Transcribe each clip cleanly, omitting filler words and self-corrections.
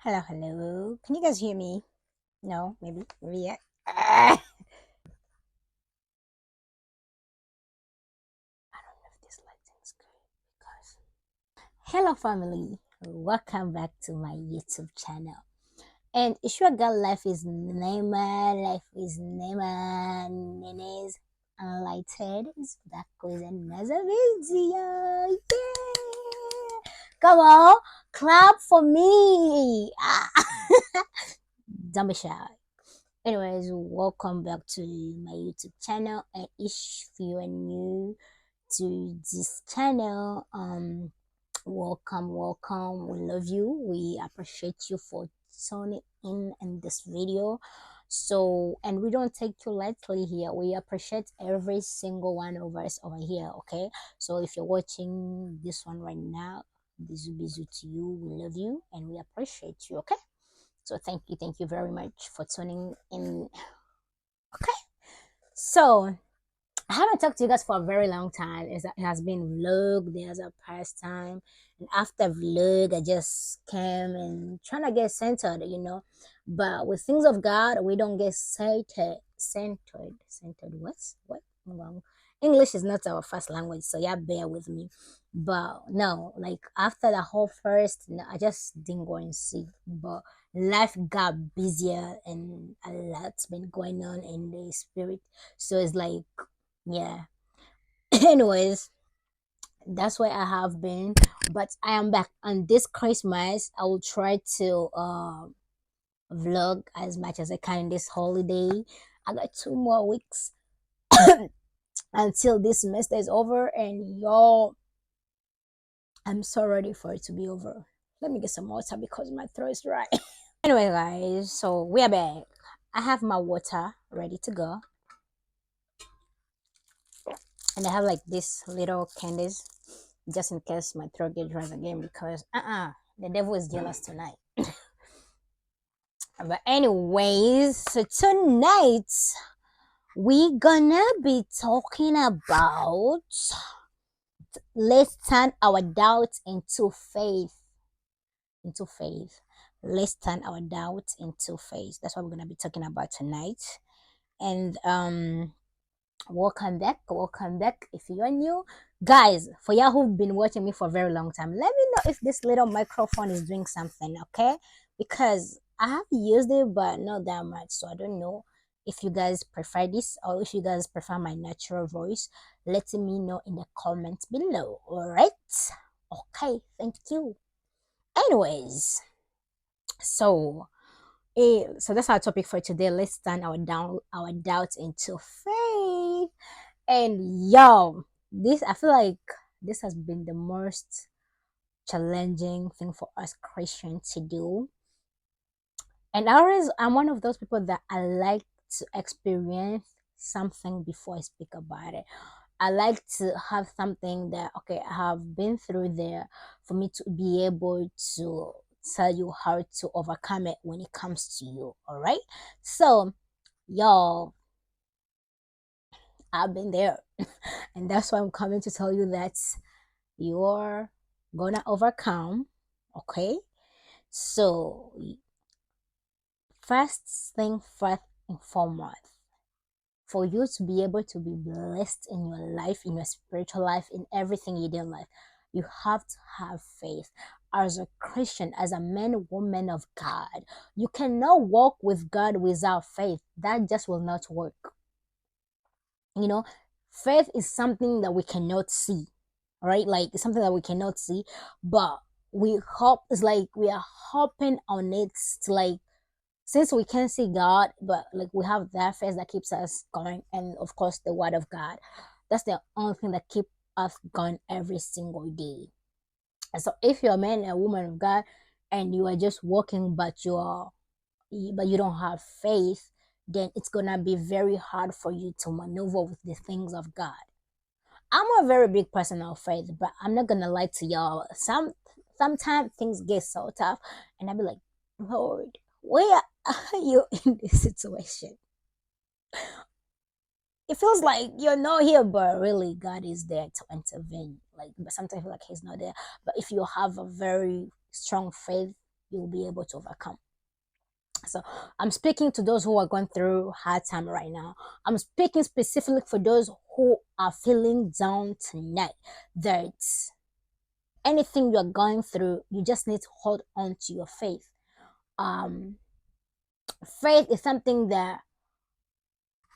Hello, hello. Can you guys hear me? No, maybe yet. I don't know if this lighting's good because. Hello, family. Welcome back to my YouTube channel. And it's your girl, Life is Neema. Life is Neema. Nene's Unlighted is back with another video. Yeah. Come on, clap for me. Don't be shy. Anyways, welcome back to my YouTube channel. And if you are new to this channel, welcome. We love you. We appreciate you for tuning in this video. So, and we don't take you lightly here. We appreciate every single one of us over here. Okay. So, if you're watching this one right now, this will be to you. We love you and we appreciate you. Okay. So thank you very much for tuning in. Okay. So I haven't talked to you guys for a very long time. It has been vlog, there's a pastime. And after vlog, I just came and trying to get centered. But with things of God, we don't get centered. What? Wrong. English is not our first language, so yeah, bear with me. But no, like after the whole first, no, I just didn't go and see. But life got busier and a lot's been going on in the spirit. So it's like, yeah. Anyways, that's where I have been. But I am back on this Christmas. I will try to vlog as much as I can this holiday. I got 2 more weeks until this semester is over, and y'all, I'm so ready for it to be over. Let me get some water because my throat is dry. Anyway, guys, so we are back. I have my water ready to go, and I have like these little candies just in case my throat gets dry again because the devil is jealous tonight. But anyways, so tonight we gonna be talking about let's turn our doubts into faith. Into faith. Let's turn our doubts into faith. That's what we're gonna be talking about tonight. And welcome back. If you're new, guys, for y'all who've been watching me for a very long time, let me know if this little microphone is doing something, okay? Because I have used it but not that much, so I don't know if you guys prefer this or if you guys prefer my natural voice. Let me know in the comments below. All right, okay, thank you. Anyways, so so that's our topic for today. Let's turn our doubts into faith. And yo, this I feel like this has been the most challenging thing for us Christians to do. And I'm one of those people that I like to experience something before I speak about it. I like to have something that okay, I have been through there for me to be able to tell you how to overcome it when it comes to you. All right. So y'all, I've been there. And that's why I'm coming to tell you that you're gonna overcome. Okay. So first thing first and foremost, for you to be able to be blessed in your life, in your spiritual life, in everything you do in life, you have to have faith. As a Christian, as a man, woman of God, you cannot walk with God without faith. That just will not work. Faith is something that we cannot see, right? Like it's something that we cannot see, but we hope. It's like we are hoping on it to like, since we can't see God, but like we have that faith that keeps us going, and of course the word of God. That's the only thing that keeps us going every single day. And so if you're a man and a woman of God and you are just walking but you don't have faith, then it's gonna be very hard for you to maneuver with the things of God. I'm a very big person of faith, but I'm not gonna lie to y'all. Sometimes things get so tough, and I be like, Lord, where are you in this situation? It feels like you're not here, but really God is there to intervene. Like, but sometimes I feel like He's not there. But if you have a very strong faith, you'll be able to overcome. So I'm speaking to those who are going through hard time right now. I'm speaking specifically for those who are feeling down tonight. That anything you're going through, you just need to hold on to your faith. Um, Faith is something that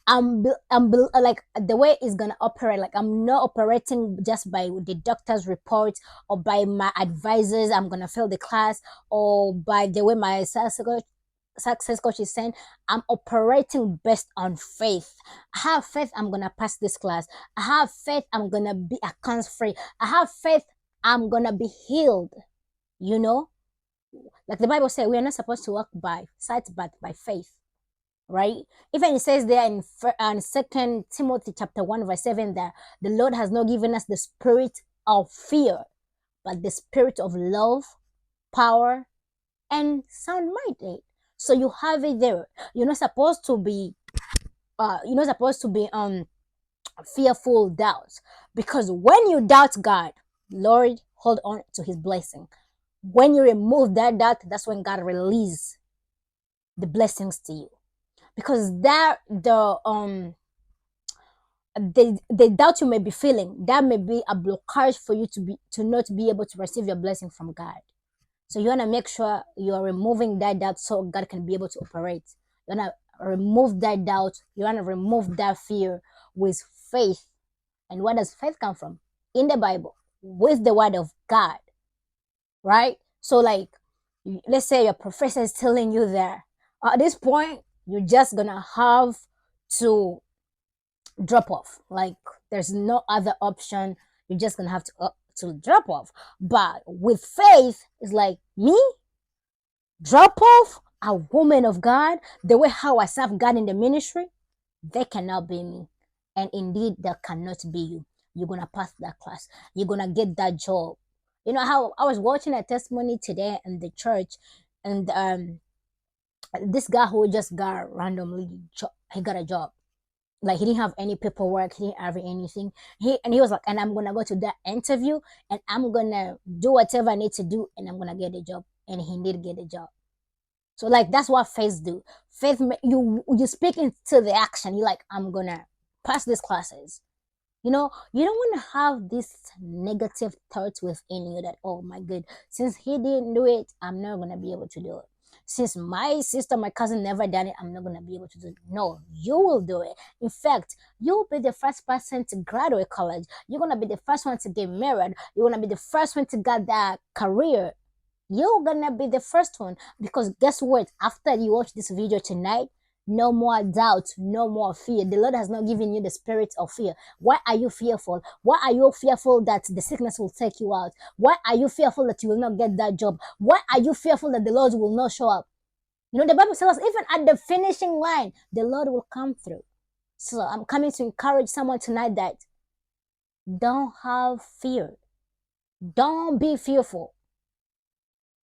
like the way it's gonna operate. Like I'm not operating just by the doctor's report or by my advisors. I'm gonna fail the class or by the way my success coach is saying. I'm operating based on faith. I have faith I'm gonna pass this class. I have faith I'm gonna be account free. I have faith I'm gonna be healed. You know, like the Bible says, we are not supposed to walk by sight but by faith, right? Even it says there in Second Timothy chapter 1 verse 7 that the Lord has not given us the spirit of fear, but the spirit of love, power, and sound mind. So you have it there. You're not supposed to be fearful doubts, because when you doubt God, Lord, hold on to his blessing. When you remove that doubt, that's when God release the blessings to you, because that the doubt you may be feeling, that may be a blockage for you to not be able to receive your blessing from God. So you want to make sure you're removing that doubt so God can be able to operate. You want to remove that doubt. You want to remove that fear with faith. And where does faith come from? In the Bible, with the word of God, right? So like, let's say your professor is telling you that at this point, you're just going to have to drop off. Like there's no other option. You're just going to have to drop off. But with faith, it's like, me drop off a woman of God, the way how I serve God in the ministry, they cannot be me. And indeed, that cannot be you. You're going to pass that class. You're going to get that job. You know how I was watching a testimony today in the church, and this guy who just got randomly, he got a job. Like he didn't have any paperwork, he didn't have anything. He was like, and I'm gonna go to that interview and I'm gonna do whatever I need to do and I'm gonna get a job. And he did get a job. So like that's what faith do. Faith, you speak into the action. You're like, I'm gonna pass these classes. You know, you don't want to have these negative thoughts within you that, oh my god, since he didn't do it, I'm not gonna be able to do it. Since my sister, my cousin never done it, I'm not gonna be able to do it. No, you will do it. In fact, you'll be the first person to graduate college. You're gonna be the first one to get married. You're gonna be the first one to get that career. You're gonna be the first one, because guess what? After you watch this video tonight, no more doubt, no more fear. The Lord has not given you the spirit of fear. Why are you fearful? Why are you fearful that the sickness will take you out? Why are you fearful that you will not get that job? Why are you fearful that the Lord will not show up? You know, the Bible tells us even at the finishing line, the Lord will come through. So I'm coming to encourage someone tonight that don't have fear. Don't be fearful.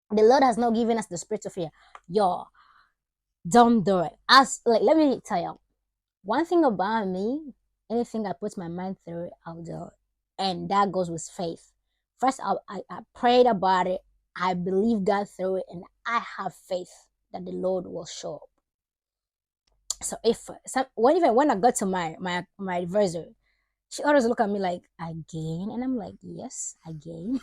The Lord has not given us the spirit of fear. Yo, don't do it. Let me tell you, one thing about me, anything I put my mind through, I'll do it. And that goes with faith. First, I prayed about it. I believe God through it, and I have faith that the Lord will show up. So when I got to my advisor, she always look at me like, again, and I'm like, yes, again.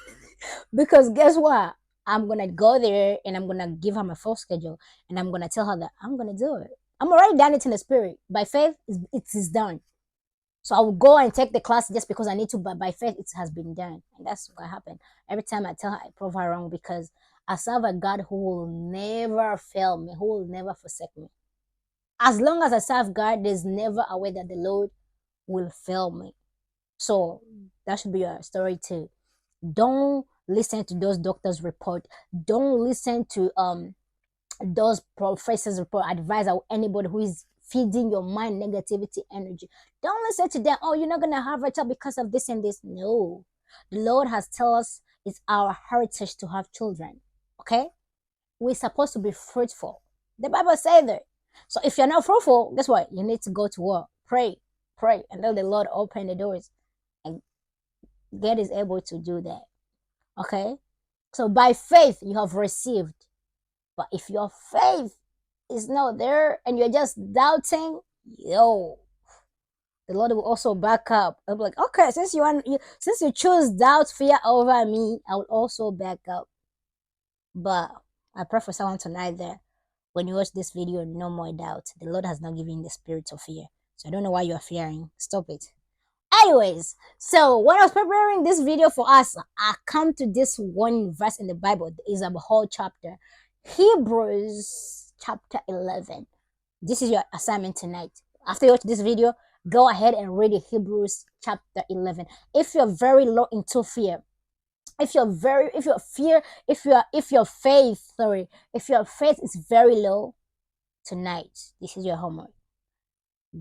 Because guess what? I'm gonna go there and I'm gonna give her my full schedule and I'm gonna tell her that I'm gonna do it. I'm already done it in the spirit. By faith, it is done. So I will go and take the class just because I need to, but by faith, it has been done. And that's what happened. Every time I tell her, I prove her wrong, because I serve a God who will never fail me, who will never forsake me. As long as I serve God, there's never a way that the Lord will fail me. So that should be your story too. Don't listen to those doctors' report. Don't listen to those professors' report, advice, or anybody who is feeding your mind negativity energy. Don't listen to them. Oh, you're not gonna have a child because of this and this. No, the Lord has told us it's our heritage to have children. Okay, we're supposed to be fruitful. The Bible says that. So if you're not fruitful, guess what? You need to go to work, pray, and let the Lord open the doors, and God is able to do that. Okay, so by faith you have received. But if your faith is not there and you're just doubting, yo, the Lord will also back up. I'll be like, okay, since you choose doubt, fear over me, I will also back up. But I pray for someone tonight that when you watch this video, no more doubt. The Lord has not given you the spirit of fear. So I don't know why you're fearing. Stop it. Anyways, so when I was preparing this video for us, I come to this one verse in the Bible. It's a whole chapter. Hebrews chapter 11. This is your assignment tonight. After you watch this video, go ahead and read Hebrews chapter 11. If you're very low into fear, if your faith is very low tonight, this is your homework.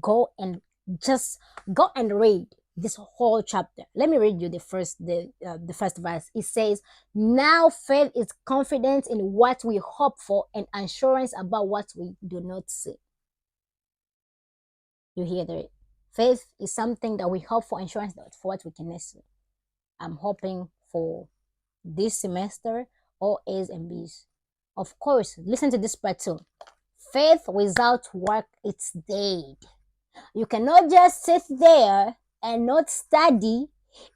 Go and just go and read this whole chapter. Let me read you the first verse. It says, now faith is confidence in what we hope for and assurance about what we do not see. You hear that? Faith is something that we hope for, insurance for what we cannot see. I'm hoping for this semester all A's and B's. Of course, listen to this part too. Faith without work, it's dead. You cannot just sit there and not study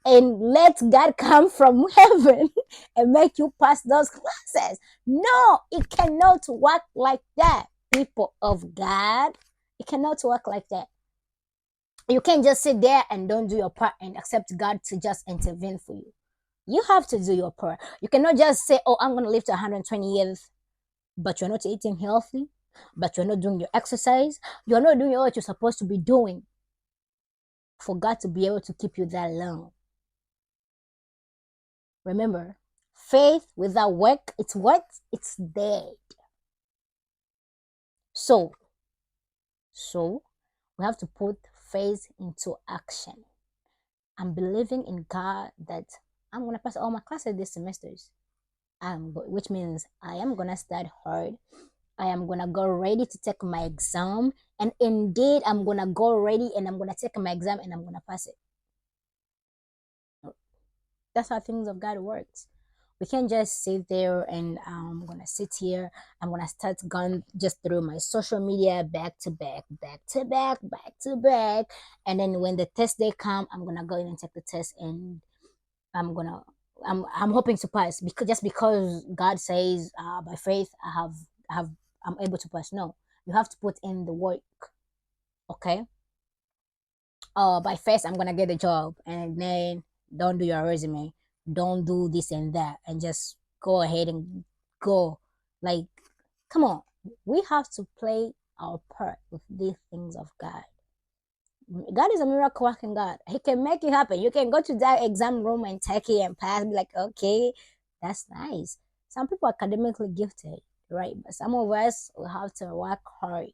and let God come from heaven and make you pass those classes. No, it cannot work like that, people of God. It cannot work like that. You can't just sit there and don't do your part and accept God to just intervene for you. You have to do your part. You cannot just say, oh, I'm going to live to 120 years, but you're not eating healthy, but you're not doing your exercise. You're not doing what you're supposed to be doing for God to be able to keep you that long. Remember, faith without work, it's what? It's dead. So we have to put faith into action. I'm believing in God that I'm going to pass all my classes this semesters. Which means I am going to start hard. I am going to go ready to take my exam. And indeed, I'm going to go ready and I'm going to take my exam and I'm going to pass it. That's how things of God works. We can't just sit there and I'm going to sit here. I'm going to start going just through my social media back to back. And then when the test day come, I'm going to go in and take the test and I'm hoping to pass because God says by faith I'm able to pass. No, you have to put in the work. Okay. By faith I'm gonna get a job, and then don't do your resume, don't do this and that, and just go ahead and go. Like, come on, we have to play our part with these things of God. God is a miracle working God. He can make it happen. You can go to that exam room and take it and pass. Be like, okay, that's nice. Some people are academically gifted, right? But some of us will have to work hard.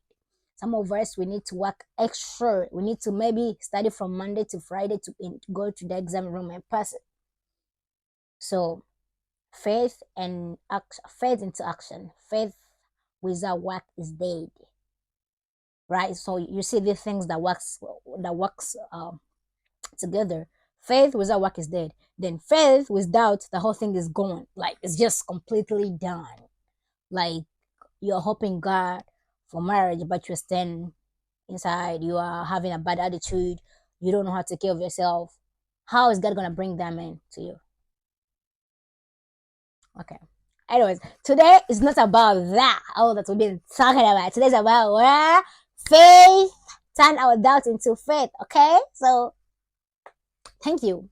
Some of us we need to work extra. We need to maybe study from Monday to Friday to go to the exam room and pass it. So, faith into action. Faith without work is dead. Right? So you see these things that works together. Faith without work is dead. Then faith without, the whole thing is gone. Like, it's just completely done. Like, you're hoping God for marriage, but you're staying inside. You are having a bad attitude. You don't know how to take care of yourself. How is God gonna bring that man to you? Okay. Anyways, today is not about that. Oh, that we've been talking about. Today's about where faith turn our doubt into faith. Okay, so thank you.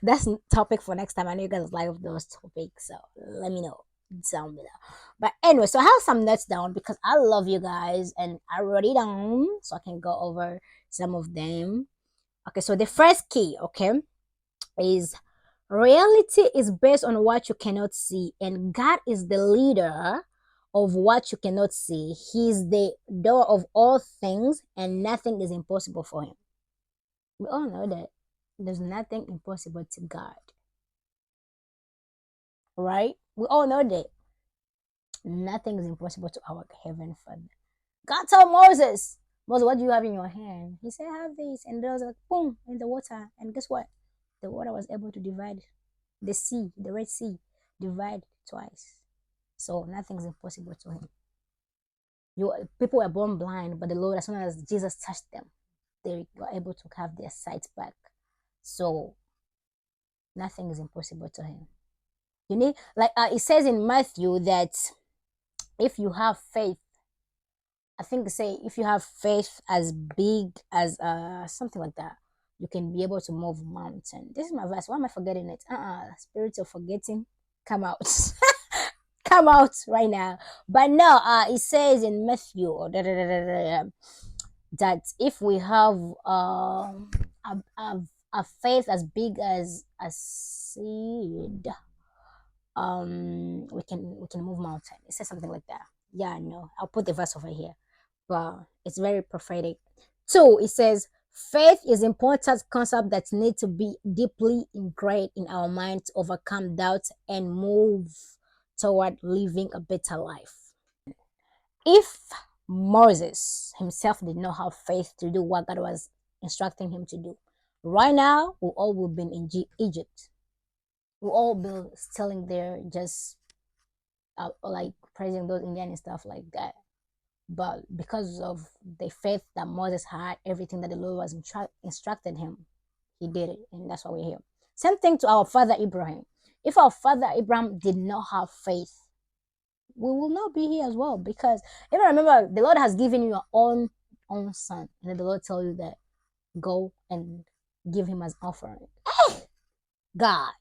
That's topic for next time. I know you guys like those topics, so let me know down below. But anyway, so I have some notes down because I love you guys and I wrote it down so I can go over some of them. Okay, so the first key, okay, is reality is based on what you cannot see, and God is the leader of what you cannot see. He's the door of all things, and nothing is impossible for him. We all know that there's nothing impossible to God. Right? We all know that nothing is impossible to our Heavenly Father. God told Moses, what do you have in your hand? He said, I have this. And there was like, boom, in the water. And guess what? The water was able to divide the sea, the Red Sea, divide twice. So nothing's impossible to him. People were born blind, but the Lord, as soon as Jesus touched them, they were able to have their sight back. So nothing is impossible to him. You need, like it says in Matthew that if you have faith, I think say if you have faith as big as something like that, you can be able to move mountain. This is my verse. Why am I forgetting it? Spirit of forgetting, come out. Come out right now. But no, it says in Matthew that if we have a faith as big as a seed, we can move mountain. It says something like that. Yeah, no, I'll put the verse over here, but it's very prophetic. Two, it says faith is important concept that need to be deeply ingrained in our mind to overcome doubt and move toward living a better life. If Moses himself did not have faith to do what God was instructing him to do, right now we all would be in Egypt. We all be still there, just like praising those Indian and stuff like that. But because of the faith that Moses had, everything that the Lord was instructed him, he did it, and that's why we're here. Same thing to our father Abraham. If our father Abraham did not have faith, we will not be here as well. Because even remember, the Lord has given you your own son, and then the Lord tell you that go and give him as offering. God,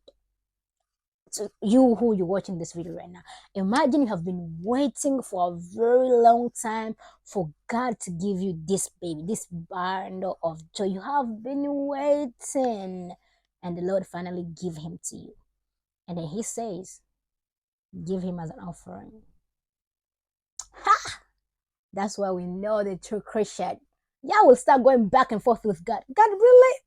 so you who you're watching this video right now, imagine you have been waiting for a very long time for God to give you this baby, this bundle of joy. You have been waiting, and the Lord finally give him to you, and then he says, give him as an offering. Ha! That's why we know the true Christian. Yeah, we'll start going back and forth with God. God, really?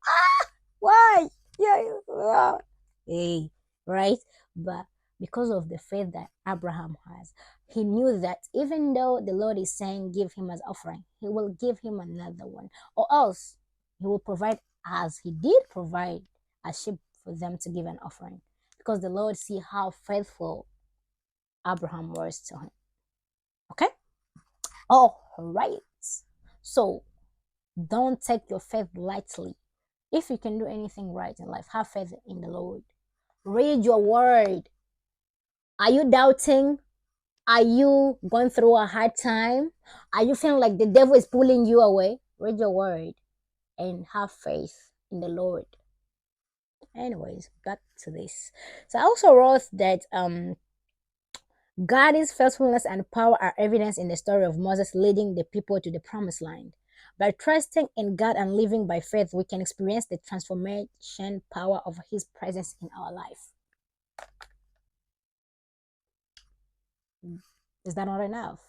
Why? Yeah. Hey, right? But because of the faith that Abraham has, he knew that even though the Lord is saying give him as offering, he will give him another one. Or else he will provide, as he did provide a sheep for them to give an offering. Because the Lord see how faithful Abraham was to him. Okay? All right. So don't take your faith lightly. If you can do anything right in life, have faith in the Lord. Read your word. Are you doubting? Are you going through a hard time? Are you feeling like the devil is pulling you away? Read your word and have faith in the Lord. Anyways, back to this. So I also wrote that God's faithfulness and power are evidence in the story of Moses leading the people to the promised land. By trusting in God and living by faith, we can experience the transformation power of His presence in our life. Is that not enough?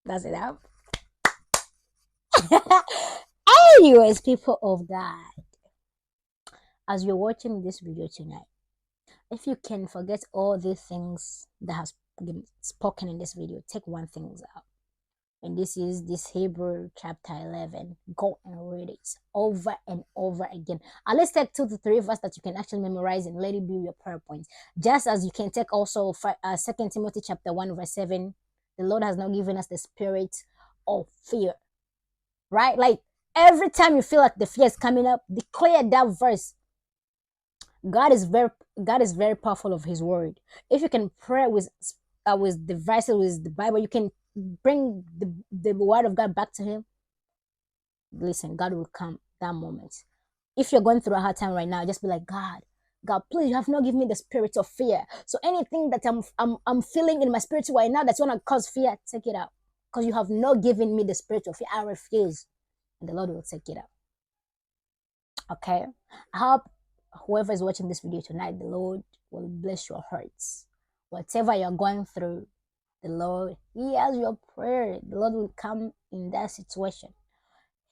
That's enough. Anyways, people of God, as you're watching this video tonight, if you can forget all these things that has been spoken in this video, take one thing out. And this is this Hebrew chapter 11. Go and read it over and over again. At least take 2 to 3 verses that you can actually memorize and let it be your prayer points. Just as you can take also 2 Timothy chapter 1 verse 7. The Lord has not given us the spirit of fear. Right? Like every time you feel like the fear is coming up, declare that verse. God is very powerful of His word. If you can pray with the verses, with the Bible, you can bring the word of God back to Him. Listen, God will come that moment. If you're going through a hard time right now, just be like, God, please, you have not given me the spirit of fear. So anything that I'm feeling in my spirit right now that's gonna cause fear, take it out. Because you have not given me the spirit of fear. I refuse. And the Lord will take it out. Okay? I hope whoever is watching this video tonight, the Lord will bless your hearts. Whatever you're going through, the Lord hears your prayer. The Lord will come in that situation.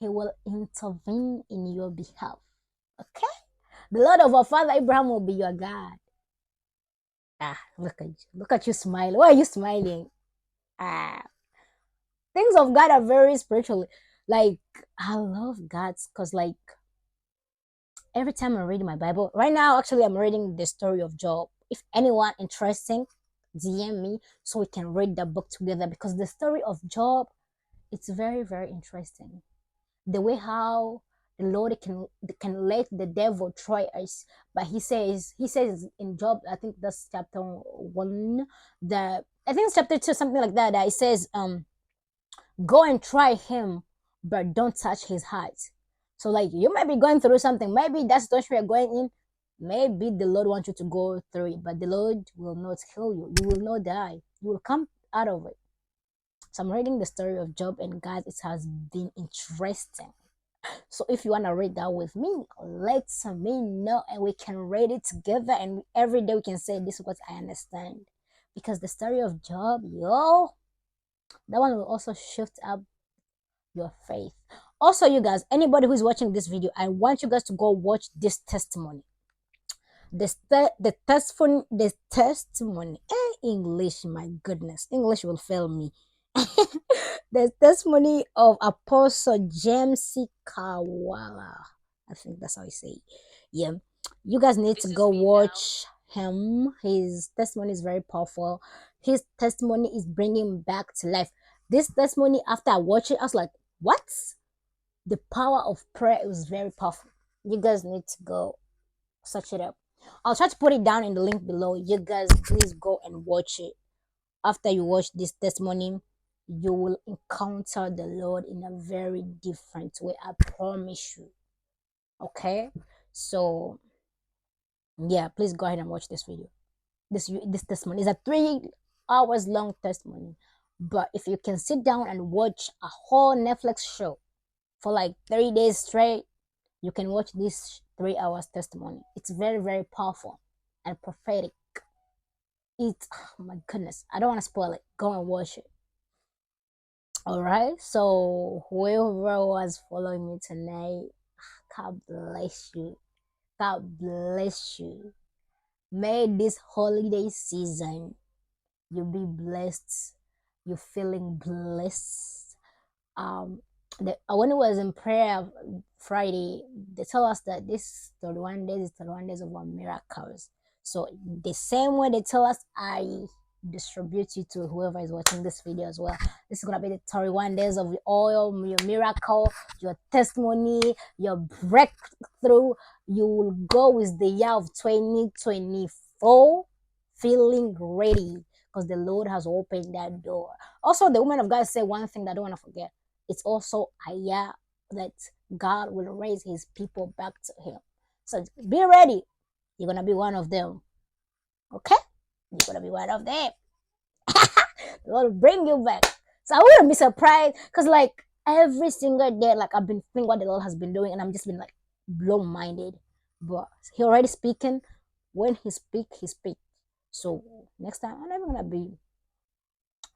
He will intervene in your behalf. Okay? The Lord of our father Abraham will be your God. Look at you. Look at you smiling. Why are you smiling? Things of God are very spiritual. Like, I love God's because like every time I'm reading my Bible, right now actually I'm reading the story of Job. If anyone interesting, DM me so we can read the book together, because the story of Job, it's very, very interesting. The way how the Lord can let the devil try us, but he says in Job, I think that's chapter 1, that I think it's chapter 2, something like that. That it says, go and try him, but don't touch his heart. So like you might be going through something, maybe that's the situation you're going in. Maybe the Lord wants you to go through it, but the Lord will not kill you. You will not die. You will come out of it. So I'm reading the story of Job, and guys, it has been interesting. So if you want to read that with me, let me know and we can read it together. And every day we can say, this is what I understand. Because the story of Job, yo, that one will also shift up your faith. Also, you guys, anybody who's watching this video, I want you guys to go watch this testimony. The testimony. English, my goodness, English will fail me. The testimony of Apostle James C. Kawala. I think that's how you say it. Yeah, you guys need to go watch him. His testimony is very powerful. His testimony is bringing back to life. This testimony, after I watched it, I was like, what? The power of prayer is very powerful. You guys need to go search it up. I'll try to put it down in the link below. You guys please go and watch it. After you watch this testimony, you will encounter the Lord in a very different way. I promise you. Okay? So yeah, please go ahead and watch this video. This testimony is a 3 hours long testimony. But if you can sit down and watch a whole Netflix show for like 3 days straight, you can watch this 3 hours testimony. It's very, very powerful and prophetic. It's, oh my goodness, I don't want to spoil it. Go and watch it. All right, so whoever was following me tonight, God bless you. God bless you. May this holiday season you be blessed. You feeling blessed. When it was in prayer Friday, they tell us that this 31 days is 31 days of our miracles. So the same way they tell us, I distribute you to whoever is watching this video as well. This is gonna be the 31 days of your miracle, your testimony, your breakthrough. You will go with the year of 2024 feeling ready, because the Lord has opened that door. Also, the woman of God said one thing that I don't want to forget. It's also a year that God will raise his people back to him. So be ready. You're going to be one of them. Okay? You're going to be one of them. The Lord will bring you back. So I wouldn't be surprised, because like every single day, like I've been thinking what the Lord has been doing, and I'm just been like blown-minded. But he already speaking. When he speak, he speak. So next time, I'm never going to be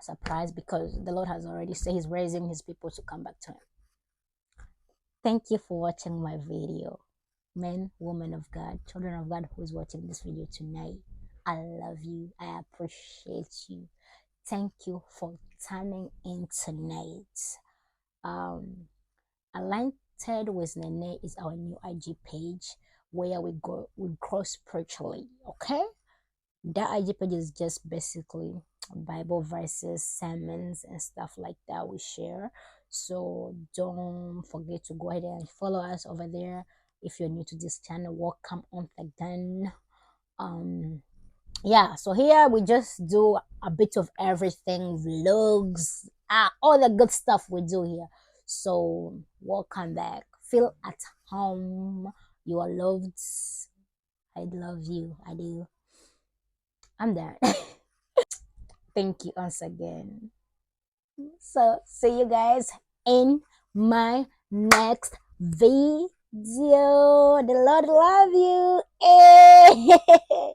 surprised, because the Lord has already said he's raising his people to come back to him. Thank you for watching my video. Men, women of God, children of God who is watching this video tonight, I love you. I appreciate you. Thank you for tuning in tonight. Anointed with Nene is our new IG page where we grow spiritually. Okay, that IG page is just basically Bible verses, sermons, and stuff like that we share. So don't forget to go ahead and follow us over there. If you're new to this channel, welcome on again. Yeah, so here we just do a bit of everything, vlogs, all the good stuff we do here. So welcome back. Feel at home. You are loved. I love you. I do. I'm there. Thank you once again. So see you guys in my next video. The Lord love you. Hey.